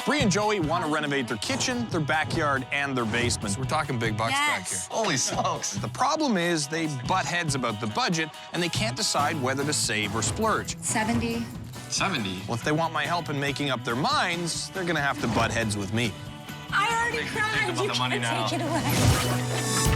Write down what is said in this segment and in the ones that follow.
Bree and Joey want to renovate their kitchen, their backyard, and their basement. We're talking big bucks back here. Holy smokes. The problem is they butt heads about the budget, and they can't decide whether to save or splurge. 70. 70? Well, if they want my help in making up their minds, they're going to have to butt heads with me. I already cried. Think about the money now. Take it away.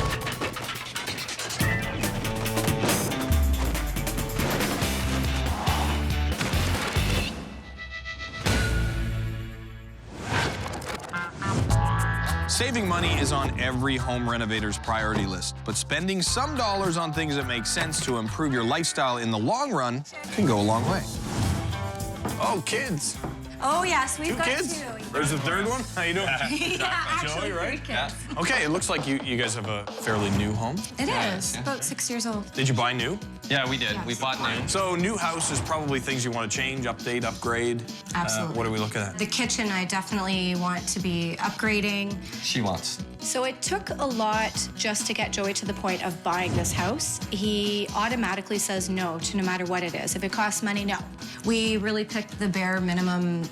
Saving money is on every home renovator's priority list, but spending some dollars on things that make sense to improve your lifestyle in the long run can go a long way. Oh, kids. Oh, yes, we've got kids? two. There's a third one. How you doing? Yeah, actually, Joey, right? three kids. Okay, it looks like you guys have a fairly new home. It Yeah, is. yeah. About 6 years old. Did you buy new? Yeah, we did. Yes. We bought new. So new house is probably things you want to change, update, upgrade. Absolutely. What are we looking at? The kitchen, I definitely want to be upgrading. She wants. So it took a lot just to get Joey to the point of buying this house. He automatically says no to no matter what it is. If it costs money, no. We really picked the bare minimum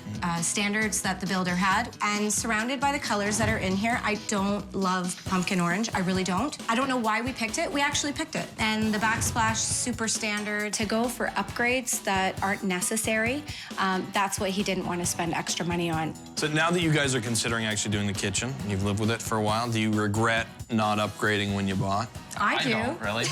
standards that the builder had. And surrounded by the colors that are in here, I don't love pumpkin orange. I really don't. I don't know why we picked it. We actually picked it. And the backsplash, super standard. To go for upgrades that aren't necessary, that's what he didn't want to spend extra money on. So now that you guys are considering actually doing the kitchen, and you've lived with it for a while, do you regret not upgrading when you bought? I do. don't, really.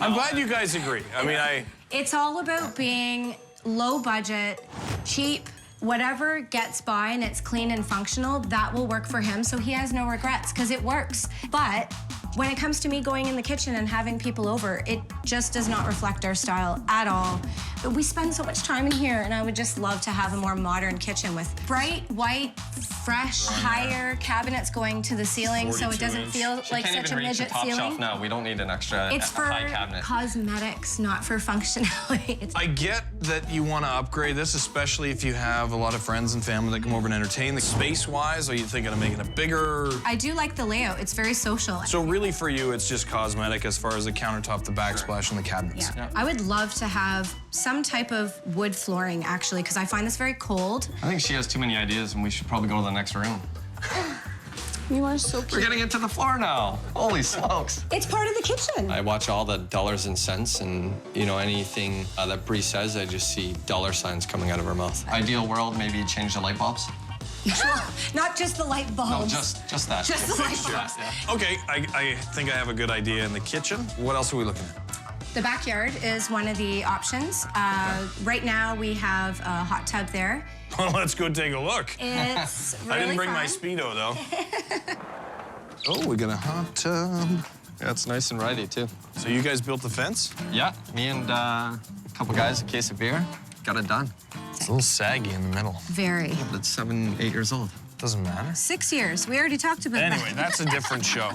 I'm glad you guys agree. I mean, It's all about being low budget, cheap, whatever gets by and it's clean and functional, that will work for him, so he has no regrets, because it works. But when it comes to me going in the kitchen and having people over, it just does not reflect our style at all. But we spend so much time in here, and I would just love to have a more modern kitchen with bright, white, fresh, higher cabinets going to the ceiling, so it 42 doesn't inch. feel She like can't such even a reach the midget top ceiling. shelf now. We don't need an extra It's for high cabinet. cosmetics, not for functionality. It's I get that you want to upgrade this, especially if you have a lot of friends and family that come over and entertain. The space-wise, are you thinking of making it bigger? I do like the layout. It's very social. So really for you, it's just cosmetic as far as the countertop, the backsplash, and the cabinets. Yeah. I would love to have some type of wood flooring, actually, because I find this very cold. I think she has too many ideas, and we should probably go to the next room. You are so We're getting into the floor now. Holy smokes. It's part of the kitchen. I watch all the dollars and cents, and anything that Bree says, I just see dollar signs coming out of her mouth. Ideal world, maybe change the light bulbs. Not just the light bulbs. No, just that. Just the light bulbs. Okay, I think I have a good idea in the kitchen. What else are we looking at? The backyard is one of the options. Right now, we have a hot tub there. Well, let's go take a look. It's really I didn't bring fun. my Speedo, though. Oh, we got a hot tub. Yeah, it's nice and ready, too. So you guys built the fence? Yeah, me and a couple guys, a case of beer, got it done. It's a little saggy in the middle. Very. But it's 7, 8 years old. Doesn't matter. 6 years. We already talked about Anyway, that. that's a different show.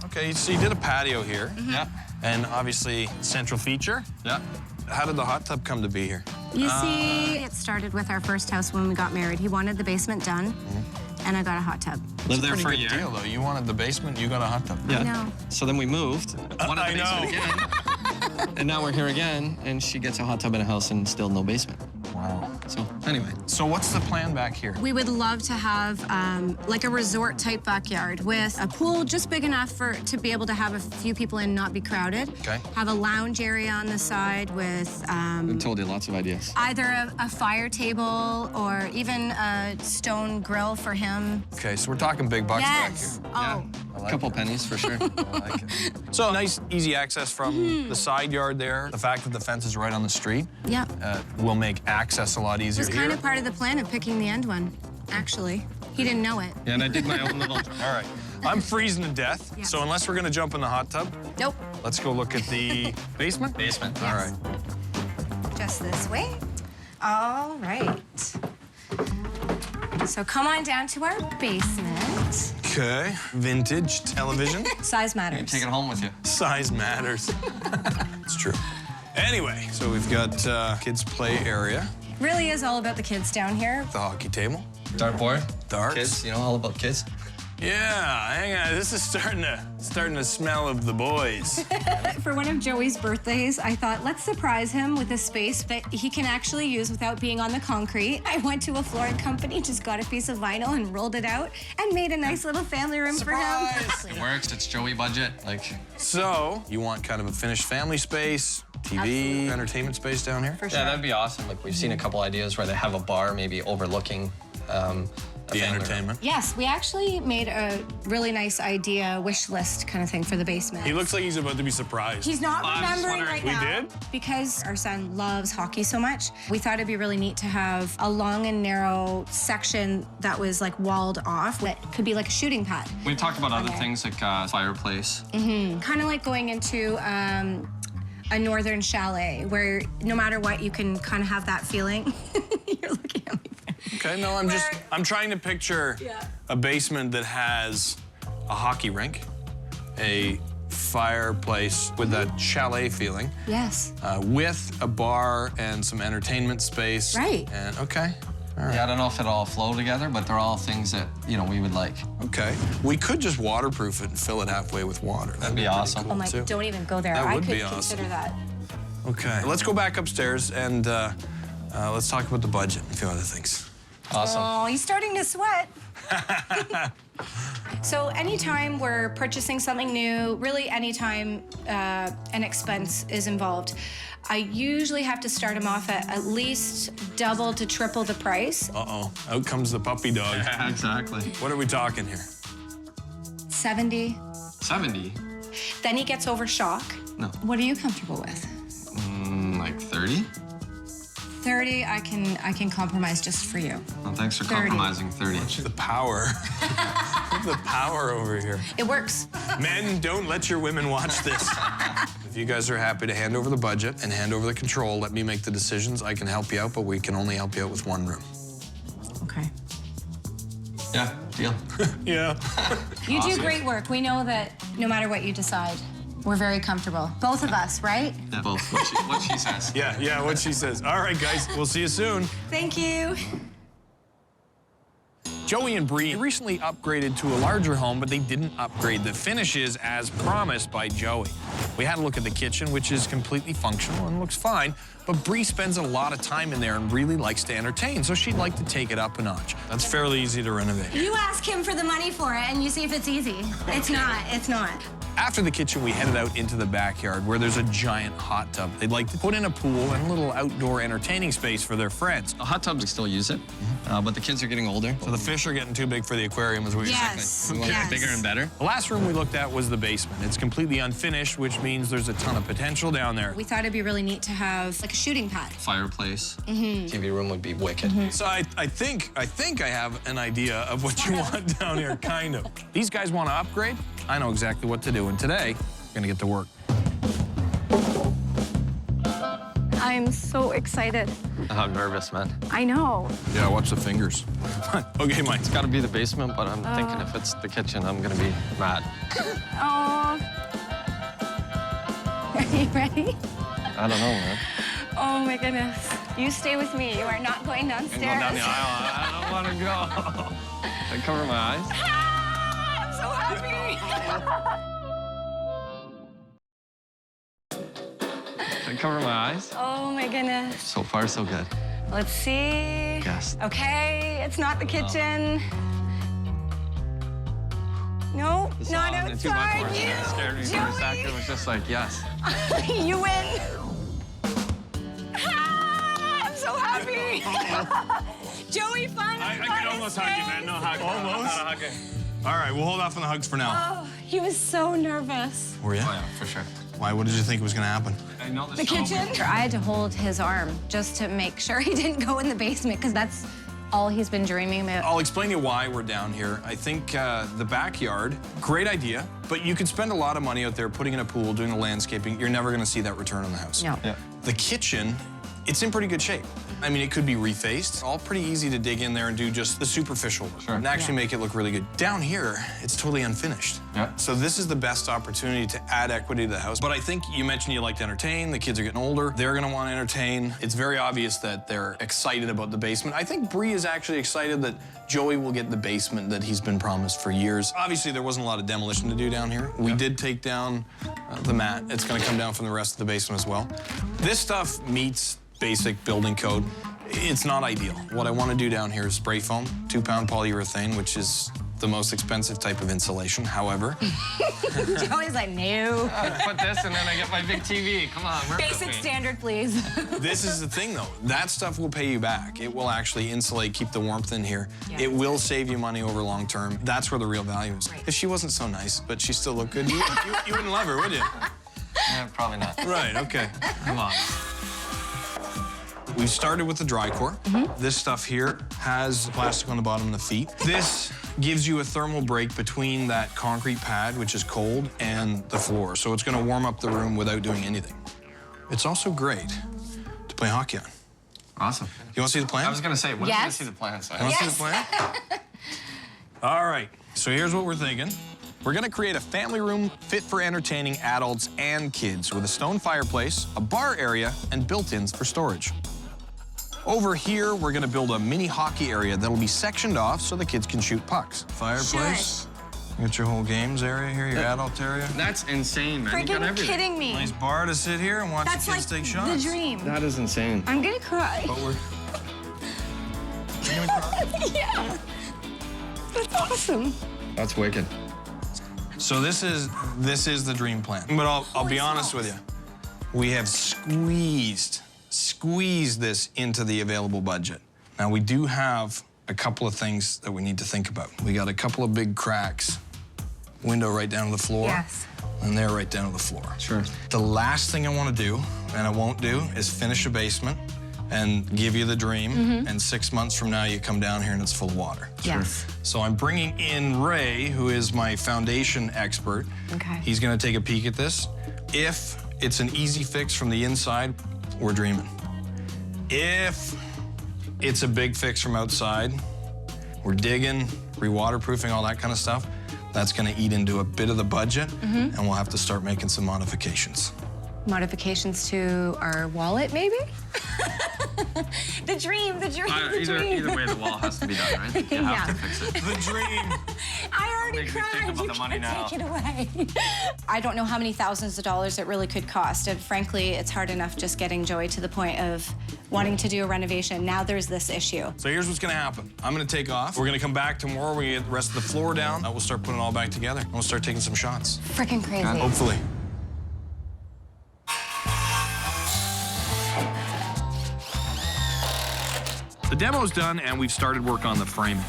Okay, so you did a patio here. Yeah, And obviously, central feature. yeah. How did the hot tub come to be here? You see, it started with our first house when we got married. He wanted the basement done, and I got a hot tub. Lived there Pretty for a good year. deal, though. You wanted the basement, you got a hot tub. Yeah. I know. So then we moved, Wanted the I know. basement again. and now we're here again, and she gets a hot tub in a house and still no basement. Wow. So anyway, So what's the plan back here? We would love to have like a resort-type backyard with a pool just big enough to be able to have a few people in, not be crowded. Okay. Have a lounge area on the side with I told you lots of ideas. either a fire table or even a stone grill for him. Okay, so we're talking big bucks Yes. back Oh. A couple pennies for sure. here. I like it. So nice, easy access from the side yard there. The fact that the fence is right on the street Yeah. will make access a lot It easier was here. kind of part of the plan of picking the end one, actually. He didn't know it. Yeah, and I did my own little. All right. I'm freezing to death, Yeah. so unless we're gonna jump in the hot tub, Nope. let's go look at the basement. Basement. All right. Just this way. All right. So come on down to our basement. Okay. Vintage television. Size matters. Take it home with you. Size matters. It's true. Anyway, so we've got kids' play area, Really is all about the kids down here. the hockey table, Dartboard. darts. Kids, all about kids. Yeah, hang on. This is starting to smell of the boys. For one of Joey's birthdays, I thought, let's surprise him with a space that he can actually use without being on the concrete. I went to a flooring company, just got a piece of vinyl and rolled it out and made a nice little family room for him. It works. It's Joey budget. Like, So, you want kind of a finished family space, TV, entertainment space down here? For sure. Yeah, that'd be awesome. Like, we've seen a couple ideas where they have a bar maybe overlooking The entertainment. Yes, we actually made a really nice idea wish list kind of thing for the basement. He looks like he's about to be surprised. He's not I'm just remembering wondering- right We now. did? Because our son loves hockey so much, we thought it'd be really neat to have a long and narrow section that was like walled off that could be like a shooting pad. we talked about other Okay. things like fireplace. Kind of like going into a northern chalet where no matter what, you can kind of have that feeling. You're looking at me. Okay, no, I'm trying to picture a basement that has a hockey rink, a fireplace with that chalet feeling, Yes. with a bar and some entertainment space. Right. And okay, all right. Yeah, I don't know if it'll all flow together, but they're all things that, you know, we would like. Okay. We could just waterproof it and fill it halfway with water. That'd be awesome. Oh my, too. don't even go there. That I would could be awesome. consider that. Okay, let's go back upstairs and let's talk about the budget and a few other things. Awesome. Oh, he's starting to sweat. So anytime we're purchasing something new, really anytime an expense is involved, I usually have to start him off at least double to triple the price. Uh-oh, out comes the puppy dog. Yeah, exactly. What are we talking here? 70. 70? Then he gets over shock. No. What are you comfortable with? Like 30? 30, I can compromise just for you. Well, thanks for 30. compromising 30. The power. The power over here. It works. Men, don't let your women watch this. If you guys are happy to hand over the budget and hand over the control, let me make the decisions. I can help you out, but we can only help you out with one room. Okay. Yeah, deal. Yeah. You do Awesome. great work. We know that no matter what you decide, we're very comfortable. Both of us, right? Yeah, both. What she says. Yeah, what she says. All right, guys, we'll see you soon. Thank you. Joey and Bree recently upgraded to a larger home, but they didn't upgrade the finishes as promised by Joey. We had a look at the kitchen, which is completely functional and looks fine, but Bree spends a lot of time in there and really likes to entertain, so she'd like to take it up a notch. That's fairly easy to renovate. You ask him for the money for it, and you see if it's easy. It's not. It's not. After the kitchen, we headed out into the backyard where there's a giant hot tub. They'd like to put in a pool and a little outdoor entertaining space for their friends. A hot tub, we still use it, but the kids are getting older. So the fish are getting too big for the aquarium, is what you're saying. Yes. We want Yes. it bigger and better. The last room we looked at was the basement. It's completely unfinished, which means there's a ton of potential down there. We thought it'd be really neat to have like a shooting pad. Fireplace. TV room would be wicked. So I think I have an idea of what you want down here, kind of. These guys want to upgrade. I know exactly what to do, and today, we're gonna get to work. I'm so excited. I'm nervous, man. I know. Yeah, watch the fingers. Okay, Mike. It's got to be the basement, but I'm thinking if it's the kitchen, I'm gonna be mad. Oh. Are you ready? I don't know, man. Oh my goodness. You stay with me. You are not going downstairs. Go down the aisle. I don't want to go. I cover my eyes. Ah, I'm so happy. I cover my eyes. Oh my goodness. So far, so good. Let's see. Yes. Okay, it's not the kitchen. No, not outside. It You, scared me for a second. It was just like, yes. you win. Ah, I'm so happy. Joey finally got his face. No hug. Almost. All right, we'll hold off on the hugs for now. Oh, he was so nervous. Were you? Oh, yeah, for sure. Why? What did you think was gonna happen? I know The kitchen? I had to hold his arm just to make sure he didn't go in the basement, because that's all he's been dreaming about. I'll explain to you why we're down here. I think the backyard, great idea, but you could spend a lot of money out there putting in a pool, doing the landscaping. You're never gonna see that return on the house. No. Yeah. The kitchen It's in pretty good shape. I mean, it could be refaced. All pretty easy to dig in there and do just the superficial work and actually make it look really good. Down here, it's totally unfinished. Yeah. So this is the best opportunity to add equity to the house. But I think you mentioned you like to entertain. The kids are getting older. They're gonna want to entertain. It's very obvious that they're excited about the basement. I think Bree is actually excited that Joey will get the basement that he's been promised for years. Obviously, there wasn't a lot of demolition to do down here. We did take down the mat. It's gonna come down from the rest of the basement as well. This stuff meets basic building code. It's not ideal. What I want to do down here is spray foam, 2-pound polyurethane, which is the most expensive type of insulation. However, Joey's like, no. Put this and then I get my big TV. Come on, work with Basic me. standard, please. this is the thing, though. That stuff will pay you back. It will actually insulate, keep the warmth in here. Yeah. It will save you money over long term. That's where the real value is. Right. If she wasn't so nice, but she still looked good, you wouldn't love her, would you? Yeah, probably not. Right, okay. Come on. We started with the dry core. This stuff here has plastic on the bottom of the feet. This gives you a thermal break between that concrete pad, which is cold, and the floor. So it's gonna warm up the room without doing anything. It's also great to play hockey on. Awesome. You wanna see the plan? I was gonna say, when Yes. did I see the plan? So You wanna see the plan? All right, so here's what we're thinking. We're gonna create a family room fit for entertaining adults and kids with a stone fireplace, a bar area, and built-ins for storage. Over here, we're gonna build a mini hockey area that'll be sectioned off so the kids can shoot pucks. Fireplace. You got your whole games area here, your adult area. That's insane, man. You got Freaking everything. kidding me. Nice bar to sit here and watch That's the kids like take shots. the dream. That is insane. I'm gonna cry. But we're... You're gonna cry? Yeah. That's awesome. That's wicked. So this is the dream plan. But I'll be honest with you. We have squeezed this into the available budget. Now we do have a couple of things that we need to think about. We got a couple of big cracks, window right down to the floor. Yes. And they're right down to the floor. Sure. The last thing I want to do, and I won't do, is finish a basement and give you the dream, and 6 months from now you come down here and it's full of water. Yes. So I'm bringing in Ray, who is my foundation expert. Okay. He's gonna take a peek at this. If it's an easy fix from the inside, we're dreaming. If it's a big fix from outside, we're digging, re-waterproofing, all that kind of stuff. That's gonna eat into a bit of the budget, and we'll have to start making some modifications. Modifications to our wallet, maybe? The dream, the dream. Either way, the wall has to be done, right? You have to fix it. The dream. I already Makes me cried. think about You the money can't now. take it away. I don't know how many thousands of dollars it really could cost. And frankly, it's hard enough just getting Joey to the point of wanting to do a renovation. Now there's this issue. So here's what's gonna happen. I'm gonna take off. We're gonna come back tomorrow. We get the rest of the floor down. We'll start putting it all back together. And we'll start taking some shots. Freaking crazy. Hopefully. The demo's done, and we've started work on the framing.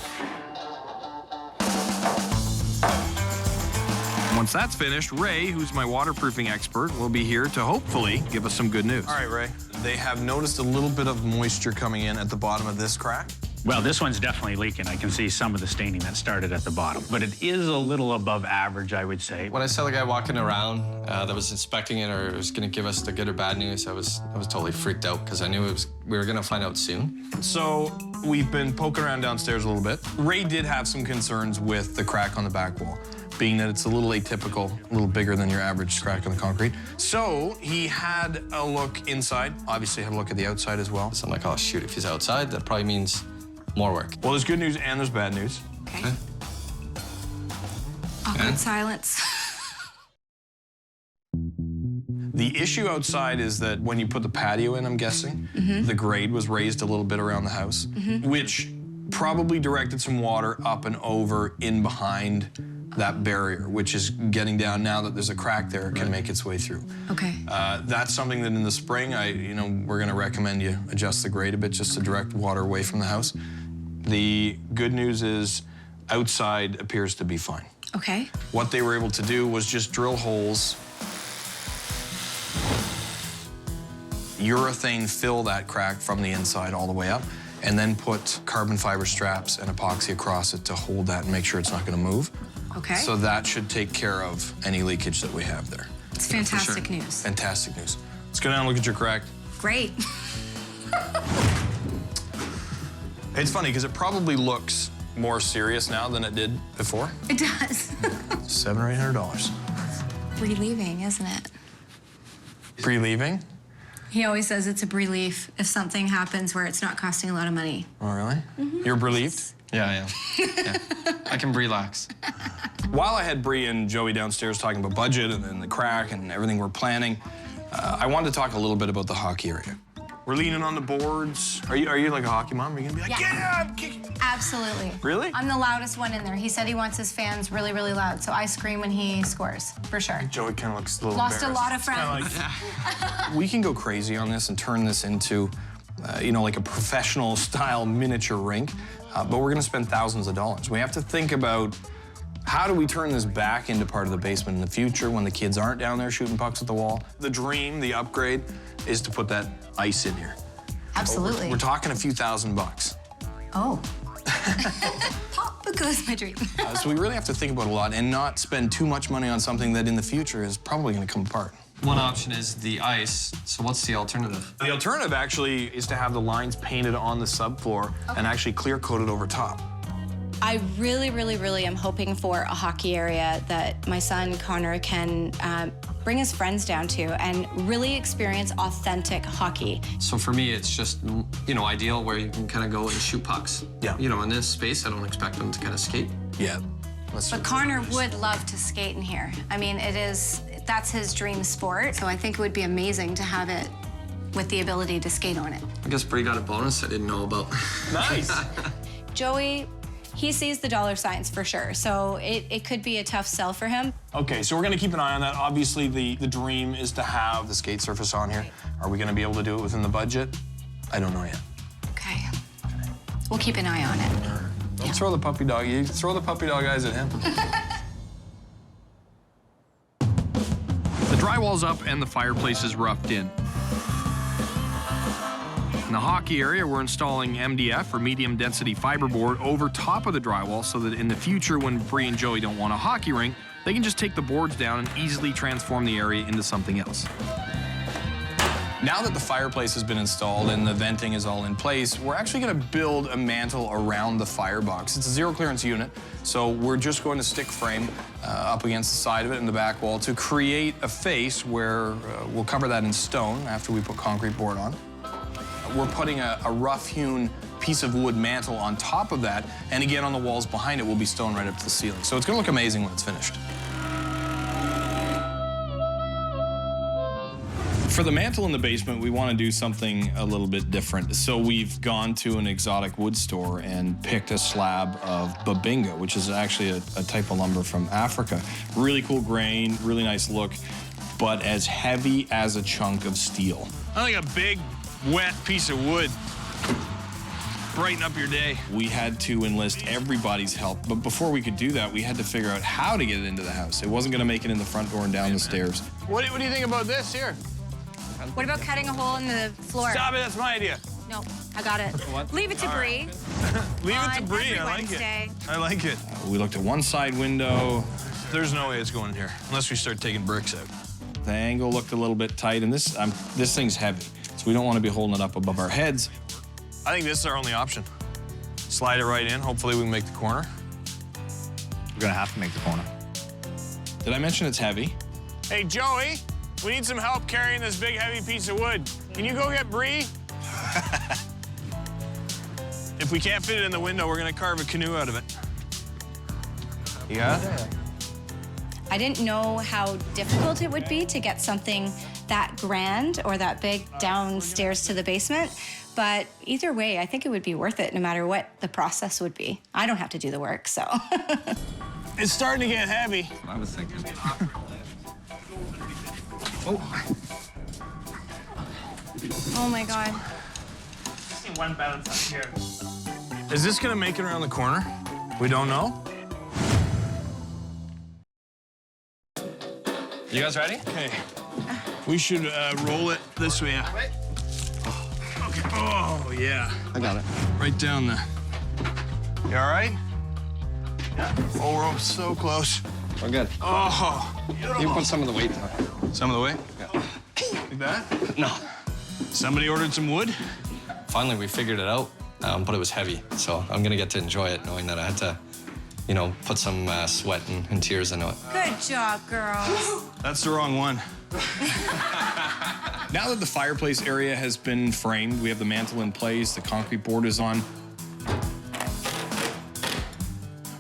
Once that's finished, Ray, who's my waterproofing expert, will be here to hopefully give us some good news. All right, Ray. They have noticed a little bit of moisture coming in at the bottom of this crack. Well, this one's definitely leaking. I can see some of the staining that started at the bottom, but it is a little above average, I would say. When I saw the guy walking around that was inspecting it or was going to give us the good or bad news, I was totally freaked out because I knew we were going to find out soon. So we've been poking around downstairs a little bit. Ray did have some concerns with the crack on the back wall, being that it's a little atypical, a little bigger than your average crack on the concrete. So he had a look inside, obviously had a look at the outside as well. So I'm like, oh, shoot, if he's outside, that probably means more work. Well, there's good news and there's bad news. Okay. Awkward silence. The issue outside is that when you put the patio in, I'm guessing, the grade was raised a little bit around the house, which probably directed some water up and over in behind that barrier, which is getting down now that there's a crack there, it can make its way through. Okay. That's something that in the spring, we're gonna recommend you adjust the grade a bit just to direct water away from the house. The good news is outside appears to be fine. Okay. What they were able to do was just drill holes, urethane fill that crack from the inside all the way up, and then put carbon fiber straps and epoxy across it to hold that and make sure it's not gonna move. Okay. So that should take care of any leakage that we have there. It's fantastic news. Fantastic news. Let's go down and look at your crack. Great. It's funny because it probably looks more serious now than it did before. It does. $700 or $800. Relieving, isn't it? Pre-leaving? He always says it's a relief if something happens where it's not costing a lot of money. Oh, really? You're relieved? Yeah, I am. Yeah. I can relax. While I had Bree and Joey downstairs talking about budget and the crack and everything we're planning, I wanted to talk a little bit about the hockey area. We're leaning on the boards. Are you like a hockey mom? Are you gonna be like, Yeah. get up, kick? Absolutely. Really? I'm the loudest one in there. He said he wants his fans really, really loud, so I scream when he scores, for sure. Joey kind of looks a little Lost a embarrassed. lot of friends. Like, we can go crazy on this and turn this into, like a professional style miniature rink, but we're gonna spend thousands of dollars. We have to think about how do we turn this back into part of the basement in the future when the kids aren't down there shooting pucks at the wall? The dream, the upgrade, is to put that ice in here. Absolutely. We're talking a few $1,000s. Oh. Pop goes my dream. So we really have to think about a lot and not spend too much money on something that in the future is probably gonna come apart. One option is the ice. So what's the alternative? The alternative actually is to have the lines painted on the subfloor and actually clear coated over top. I really, really, really am hoping for a hockey area that my son Connor can bring his friends down to and really experience authentic hockey. So for me, it's just, ideal where you can kind of go and shoot pucks. Yeah. In this space, I don't expect them to kind of skate. Yeah. But Connor would love to skate in here. I mean, that's his dream sport, so I think it would be amazing to have it with the ability to skate on it. I guess Bree got a bonus I didn't know about. Nice. Joey, he sees the dollar signs for sure, so it could be a tough sell for him. Okay, so we're gonna keep an eye on that. Obviously, the dream is to have the skate surface on here. Are we gonna be able to do it within the budget? I don't know yet. Okay. We'll keep an eye on it. Don't throw the puppy dog. You throw the puppy dog eyes at him. The drywall's up and the fireplace is roughed in. In the hockey area, we're installing MDF, or medium density fiberboard, over top of the drywall so that in the future, when Bree and Joey don't want a hockey rink, they can just take the boards down and easily transform the area into something else. Now that the fireplace has been installed and the venting is all in place, we're actually gonna build a mantle around the firebox. It's a zero clearance unit, so we're just going to stick frame up against the side of it in the back wall to create a face where we'll cover that in stone after we put concrete board on. We're putting a rough-hewn piece of wood mantle on top of that, and again, on the walls behind it will be stone right up to the ceiling. So it's gonna look amazing when it's finished. For the mantle in the basement, we want to do something a little bit different. So we've gone to an exotic wood store and picked a slab of babinga, which is actually a type of lumber from Africa. Really cool grain, really nice look, but as heavy as a chunk of steel. I like a big, wet piece of wood. Brighten up your day. We had to enlist everybody's help, but before we could do that, we had to figure out how to get it into the house. It wasn't going to make it in the front door and down the stairs. What do you think about this here? What about cutting a hole in the floor? Stop it, that's my idea. No, I got it. Leave it to Bree. Leave it to On Bree, every I like Wednesday. it. I like it. We looked at one side window. There's no way it's going in here, unless we start taking bricks out. The angle looked a little bit tight, and this thing's heavy, so we don't want to be holding it up above our heads. I think this is our only option. Slide it right in, hopefully we can make the corner. We're gonna have to make the corner. Did I mention it's heavy? Hey, Joey, we need some help carrying this big, heavy piece of wood. Can you go get Bree? If we can't fit it in the window, we're gonna carve a canoe out of it. You got it? I didn't know how difficult it would be to get something that grand or that big downstairs to the basement, but either way, I think it would be worth it no matter what the process would be. I don't have to do the work, so. It's starting to get heavy. I was thinking. Oh my God. One balance up here. Is this gonna make it around the corner? We don't know. You guys ready? Okay. We should roll it this way. Okay. Oh, yeah. I got it. Right down the... You all right? Yeah. Oh, we're so close. We're good. Oh. You can put some of the weight on. Some of the way? Yeah. Like that? No. Somebody ordered some wood? Finally, we figured it out. but it was heavy. So I'm gonna get to enjoy it, knowing that I had to, you know, put some sweat and tears into it. Good job, girls. That's the wrong one. Now that the fireplace area has been framed, we have the mantle in place, the concrete board is on.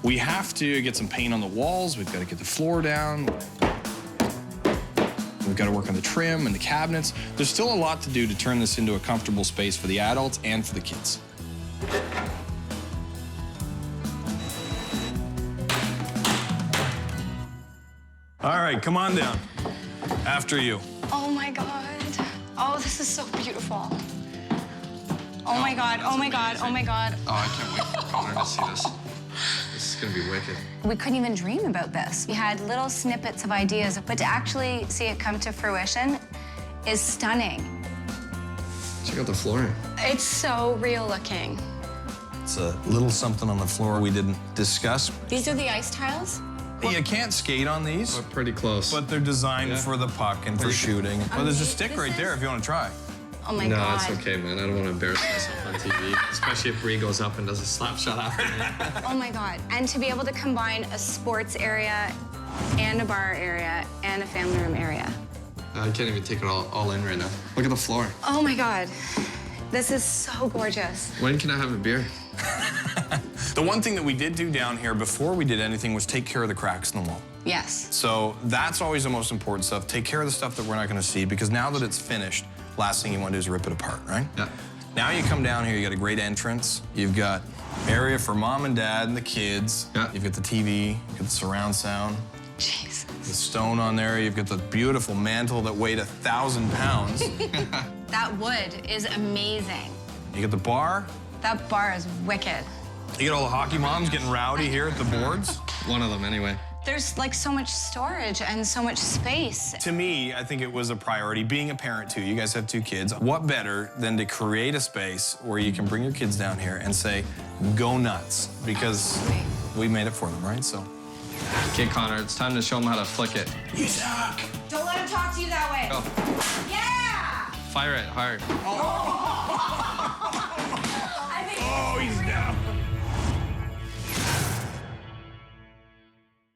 We have to get some paint on the walls. We've got to get the floor down. We've got to work on the trim and the cabinets. There's still a lot to do to turn this into a comfortable space for the adults and for the kids. All right, come on down. After you. Oh my God. Oh, this is so beautiful. Oh my God, oh my God, oh my God. Oh, I can't wait for Connor to see this. This is gonna be wicked. We couldn't even dream about this. We had little snippets of ideas, but to actually see it come to fruition is stunning. Check out the flooring. It's so real looking. It's a little something on the floor we didn't discuss. These are the ice tiles? You can't skate on these, We're pretty close. but they're designed for the puck and for shooting. Well, there's a stick This right is- there if you want to try. Oh my no, God. it's okay, man. I don't want to embarrass myself on TV, especially if Bree goes up and does a slap shot after me. Oh my God. And to be able to combine a sports area and a bar area and a family room area. I can't even take it all in right now. Look at the floor. Oh my God. This is so gorgeous. When can I have a beer? The one thing that we did do down here before we did anything was take care of the cracks in the wall. Yes. So that's always the most important stuff. Take care of the stuff that we're not going to see, because now that it's finished, last thing you want to do is rip it apart, right? Yeah. Now you come down here, you got a great entrance. You've got area for mom and dad and the kids. Yeah. You've got the TV, you've got the surround sound, Jesus. the stone on there. You've got the beautiful mantle that weighed 1,000 pounds. That wood is amazing. You got the bar. That bar is wicked. You got all the hockey moms getting rowdy here at the boards. One of them, anyway. There's like so much storage and so much space. To me, I think it was a priority. Being a parent too, you guys have 2 kids. What better than to create a space where you can bring your kids down here and say, go nuts, because we made it for them, right? So. Okay, Connor, it's time to show them how to flick it. You suck. Don't let him talk to you that way. Go. Yeah! Fire it hard. Oh.